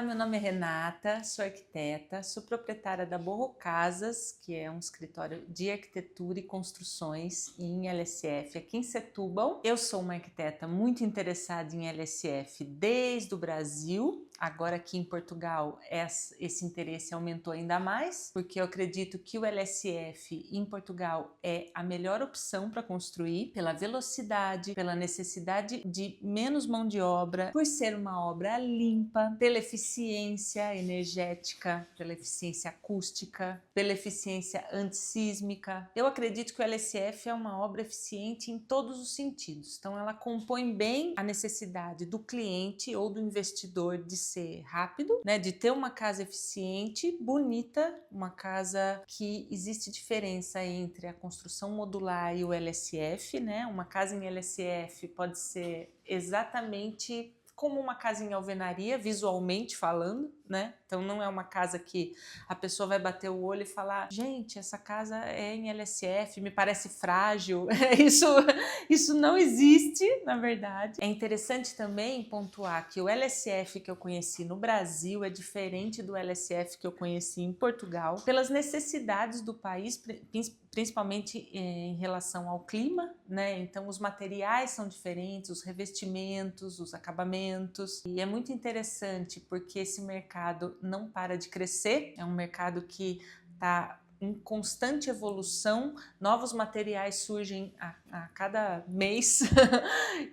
meu nome é Renata, sou arquiteta, sou proprietária da Borro Casas, que é um escritório de arquitetura e construções em LSF aqui em Setúbal. Eu sou uma arquiteta muito interessada em LSF desde o Brasil. Agora aqui em Portugal esse interesse aumentou ainda mais, porque eu acredito que o LSF em Portugal é a melhor opção para construir, pela velocidade, pela necessidade de menos mão de obra, por ser uma obra limpa, pela eficiência energética, pela eficiência acústica, pela eficiência antissísmica. Eu acredito que o LSF é uma obra eficiente em todos os sentidos, então ela compõe bem a necessidade do cliente ou do investidor de ser rápido, né, de ter uma casa eficiente, bonita, uma casa que existe diferença entre a construção modular e o LSF, né? Uma casa em LSF pode ser exatamente como uma casa em alvenaria, visualmente falando, né? Então não é uma casa que a pessoa vai bater o olho e falar: gente, essa casa é em LSF, me parece frágil. Isso não existe, na verdade. É interessante também pontuar que o LSF que eu conheci no Brasil é diferente do LSF que eu conheci em Portugal, pelas necessidades do país, principalmente em relação ao clima, né? Então os materiais são diferentes, os revestimentos, os acabamentos, e é muito interessante porque esse mercado não para de crescer, é um mercado que está em constante evolução, novos materiais surgem a cada mês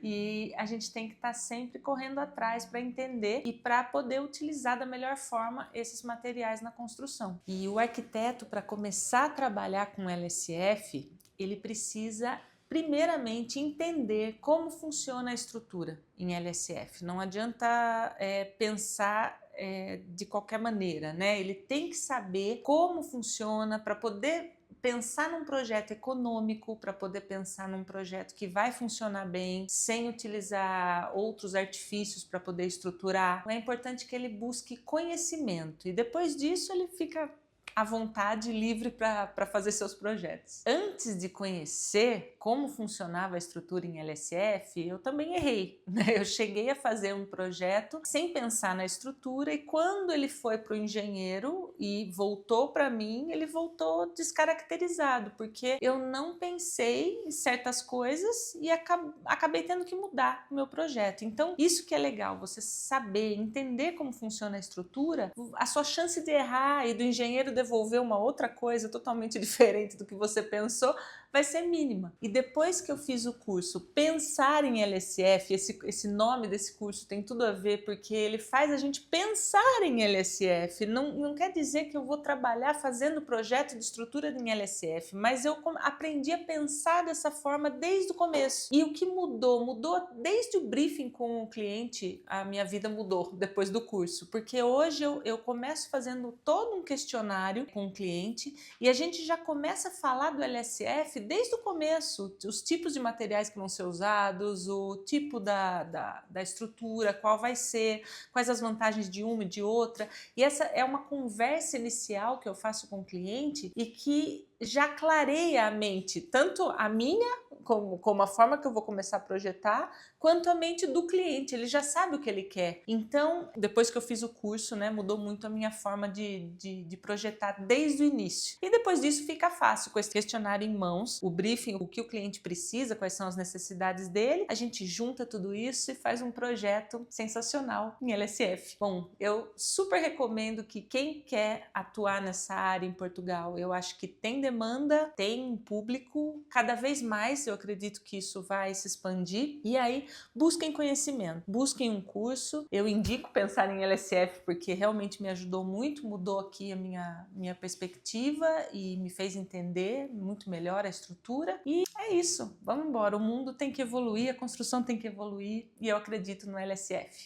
e a gente tem que estar sempre correndo atrás para entender e para poder utilizar da melhor forma esses materiais na construção. E o arquiteto, para começar a trabalhar com LSF, ele precisa primeiramente entender como funciona a estrutura em LSF. Não adianta pensar de qualquer maneira, né? Ele tem que saber como funciona para poder pensar num projeto econômico, para poder pensar num projeto que vai funcionar bem, sem utilizar outros artifícios para poder estruturar. É importante que ele busque conhecimento e depois disso ele fica à vontade, livre para fazer seus projetos. Antes de conhecer como funcionava a estrutura em LSF, eu também errei, né? Eu cheguei a fazer um projeto sem pensar na estrutura e quando ele foi para o engenheiro e voltou para mim, ele voltou descaracterizado, porque eu não pensei em certas coisas e acabei tendo que mudar o meu projeto. Então, isso que é legal, você saber, entender como funciona a estrutura, a sua chance de errar e do engenheiro devolver uma outra coisa totalmente diferente do que você pensou vai ser mínima. E depois que eu fiz o curso Pensar em LSF, esse nome desse curso tem tudo a ver porque ele faz a gente pensar em LSF. Não quer dizer que eu vou trabalhar fazendo projeto de estrutura em LSF, mas eu aprendi a pensar dessa forma desde o começo. E o que mudou? Mudou desde o briefing com o cliente, a minha vida mudou depois do curso, porque hoje eu começo fazendo todo um questionário com o cliente e a gente já começa a falar do LSF desde o começo, os tipos de materiais que vão ser usados, o tipo da estrutura, qual vai ser, quais as vantagens de uma e de outra. E essa é uma conversa inicial que eu faço com o cliente e que já clareia a mente, tanto a minha, como a forma que eu vou começar a projetar, quanto a mente do cliente. Ele já sabe o que ele quer. Então, depois que eu fiz o curso, né, mudou muito a minha forma de projetar desde o início. E depois disso fica fácil, com esse questionário em mãos, o briefing, o que o cliente precisa, quais são as necessidades dele, a gente junta tudo isso e faz um projeto sensacional em LSF. Bom, eu super recomendo que quem quer atuar nessa área em Portugal, eu acho que tem demanda, tem público, cada vez mais eu acredito que isso vai se expandir. E aí, busquem conhecimento, busquem um curso. Eu indico pensar em LSF porque realmente me ajudou muito, mudou aqui a minha perspectiva e me fez entender muito melhor a estrutura. E é isso, vamos embora. O mundo tem que evoluir, a construção tem que evoluir e eu acredito no LSF.